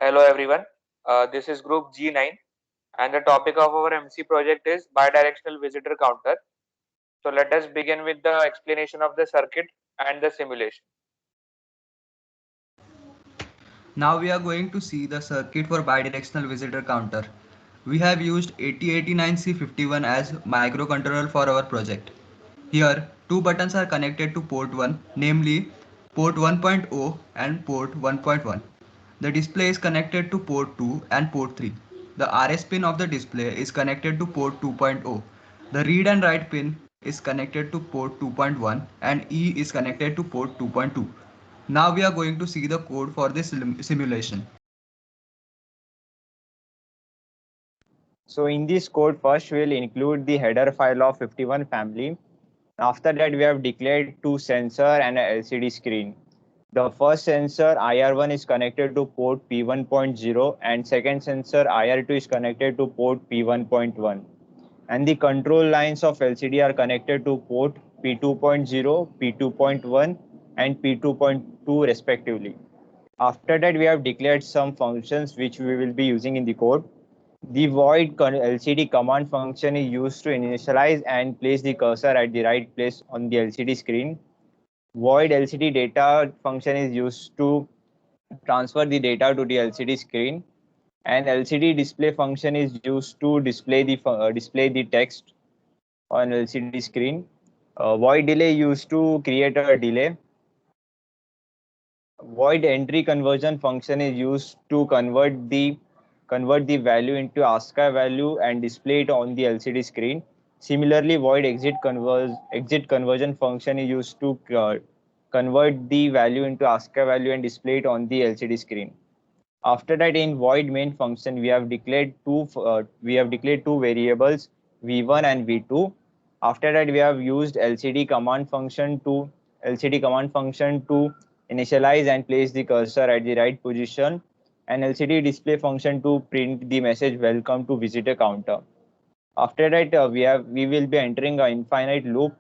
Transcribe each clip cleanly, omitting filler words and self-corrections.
Hello everyone, this is group G9 and the topic of our MC project is bidirectional visitor counter. So let us begin with the explanation of the circuit and the simulation. Now we are going to see the circuit for bidirectional visitor counter. We have used 8089C51 as microcontroller for our project. Here, two buttons are connected to port 1, namely port 1.0 and port 1.1. The display is connected to port 2 and port 3. The RS pin of the display is connected to port 2.0. The read and write pin is connected to port 2.1 and E is connected to port 2.2. Now we are going to see the code for this simulation. So in this code, first we'll include the header file of 51 family. After that, we have declared two sensor and a LCD screen. The first sensor IR1 is connected to port P1.0 and second sensor IR2 is connected to port P1.1. And the control lines of LCD are connected to port P2.0, P2.1 and P2.2 respectively. After that, we have declared some functions which we will be using in the code. The void LCD command function is used to initialize and place the cursor at the right place on the LCD screen. Void LCD data function is used to transfer the data to the LCD screen. And LCD display function is used to display the text on LCD screen. Void delay used to create a delay. Void entry conversion function is used to convert the value into ASCII value and display it on the LCD screen. Similarly, void exit conversion function is used to convert the value into ASCII value and display it on the LCD screen. After that, in void main function, we have declared two variables v1 and v2. After that, we have used LCD command function to initialize and place the cursor at the right position, and LCD display function to print the message welcome to visitor counter. After that, we will be entering an infinite loop,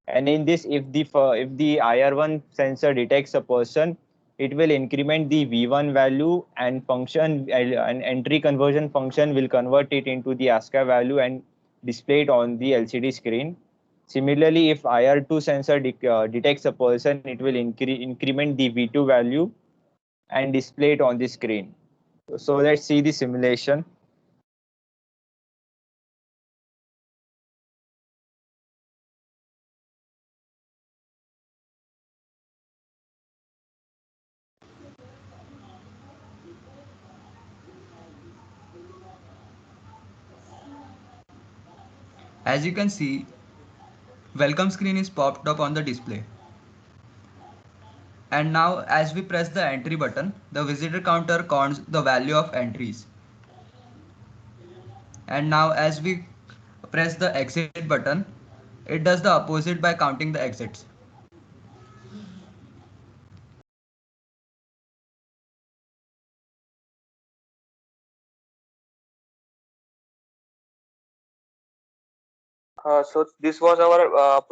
and in this, if the IR1 sensor detects a person, it will increment the V1 value, and an entry conversion function will convert it into the ASCII value and display it on the LCD screen. Similarly, if IR2 sensor detects a person, it will increment the V2 value and display it on the screen. So let's see the simulation. As you can see, welcome screen is popped up on the display. And now as we press the entry button, the visitor counter counts the value of entries. And now as we press the exit button, it does the opposite by counting the exits. So this was our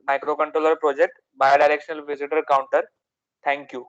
microcontroller project bidirectional visitor counter. Thank you.